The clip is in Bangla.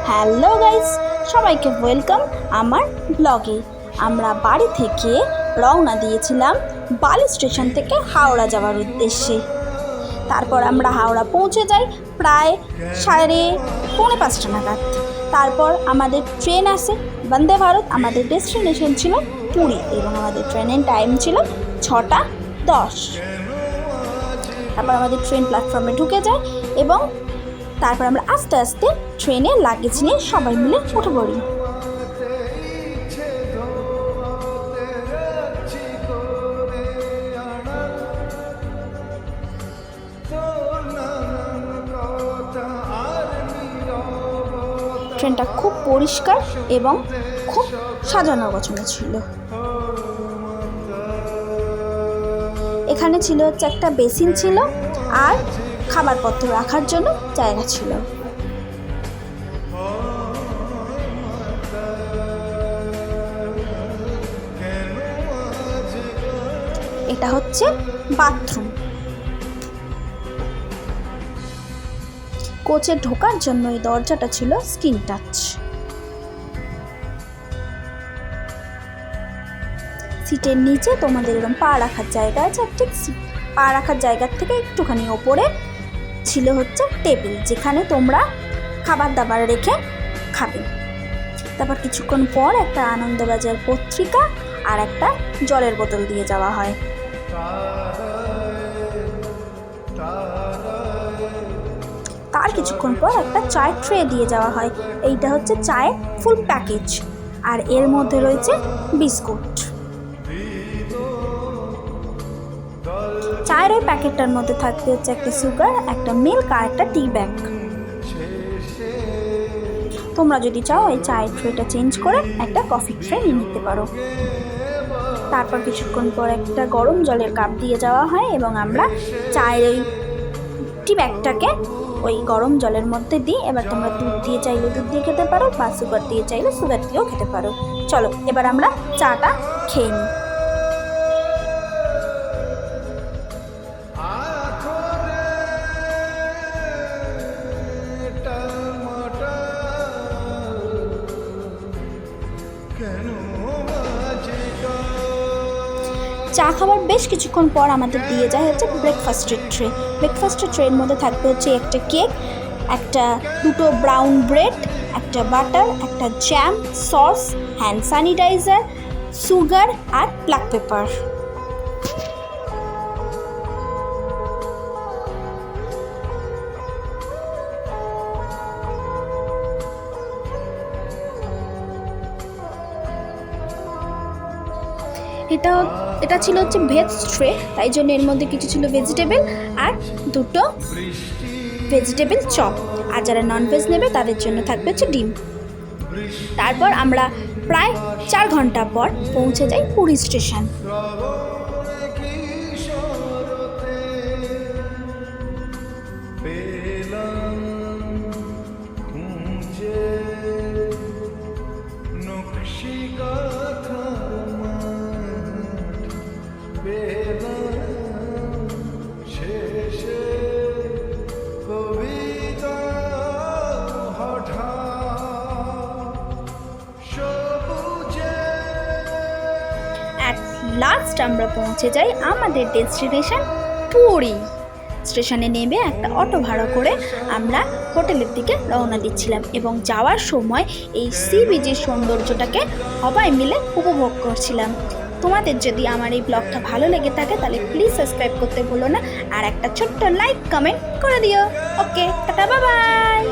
হ্যালো গাইস, সবাইকে ওয়েলকাম আমার ব্লগে। আমরা বাড়ি থেকে রওনা দিয়েছিলাম বালি স্টেশন থেকে হাওড়া যাওয়ার উদ্দেশ্যে। তারপর আমরা হাওড়া পৌঁছে যাই প্রায় 4:30 নাগাদ। তারপর আমাদের ট্রেন আসে বন্দে ভারত। আমাদের ডেস্টিনেশন ছিল পুরী এবং আমাদের ট্রেনের টাইম ছিল 6:10। তারপর আমাদের ট্রেন প্ল্যাটফর্মে ঢুকে যায় এবং তারপর আমরা আস্তে আস্তে ট্রেনে লাগেজ নিয়ে সবাই মিলে উঠে পড়ি। ট্রেনটা খুব পরিষ্কার এবং খুব সাজানো গোছানো ছিল। এখানে ছিল হচ্ছে একটা বেসিন ছিল আর খাবারপত্র রাখার জন্য জায়গা ছিল। এটা হচ্ছে বাথরুম। কোচে ঢোকার জন্য এই দরজাটা ছিল স্ক্রিন টাচ। সিটের নিচে তোমাদের এরকম পা রাখার জায়গা আছে। ঠিক পা রাখার জায়গার থেকে একটুখানি ওপরে ছিল হচ্ছে টেবিল, যেখানে তোমরা খাবার দাবার রেখে খাবে। তারপর কিছুক্ষণ পর একটা আনন্দবাজার পত্রিকা আর একটা জলের বোতল দিয়ে যাওয়া হয়। তার কিছুক্ষণ পর একটা চায়ের ট্রে দিয়ে যাওয়া হয়। এইটা হচ্ছে চায়ের ফুল প্যাকেজ আর এর মধ্যে রয়েছে বিস্কুট। চায়ের ওই প্যাকেটটার মধ্যে থাকতে হচ্ছে একটা সুগার, একটা মিল্ক আর একটা টি ব্যাগ। তোমরা যদি চাও এই চায়ের ট্রেটা চেঞ্জ করে একটা কফি ট্রে নিয়ে নিতে পারো। তারপর কিছুক্ষণ পর একটা গরম জলের কাপ দিয়ে যাওয়া হয় এবং আমরা চায়ের ওই টি ব্যাগটাকে ওই গরম জলের মধ্যে দিই। এবার তোমরা দুধ দিয়ে চাইলে দুধ দিয়ে খেতে পারো বা সুগার দিয়ে চাইলে সুগার দিয়েও খেতে পারো। চলো এবার আমরা চাটা খেয়ে নিই। চা খাবার বেশ কিছুক্ষণ পর আমাদের দিয়ে যায় হচ্ছে ব্রেকফাস্টের ট্রে। ব্রেকফাস্টের ট্রের মধ্যে থাকবে হচ্ছে একটা কেক, দুটো ব্রাউন ব্রেড, একটা বাটার, একটা jam, sauce, hand sanitiser, sugar আর ব্ল্যাক পেপার। এটা ছিল হচ্ছে ভেজ ট্রে, তাই জন্য এর মধ্যে কিছু ছিল ভেজিটেবল আর দুটো ভেজিটেবল চপ। আর যারা ননভেজ নেবে তাদের জন্য থাকবে হচ্ছে ডিম। তারপর আমরা প্রায় 4 ঘন্টা পর পৌঁছে যাই পুরী স্টেশন। লাস্ট আমরা পৌঁছে যাই আমাদের ডেস্টিনেশন পুরী। স্টেশনে নেমে একটা অটো ভাড়া করে আমরা হোটেলের দিকে রওনা দিচ্ছিলাম এবং যাওয়ার সময় এই সি বিচের সৌন্দর্যটাকে সবাই মিলে উপভোগ করছিলাম। তোমাদের যদি আমার এই ব্লগটা ভালো লেগে থাকে তাহলে প্লিজ সাবস্ক্রাইব করতে ভুলো না আর একটা ছোট্ট লাইক কমেন্ট করে দিও। ওকে, টাটা, বাই বাই।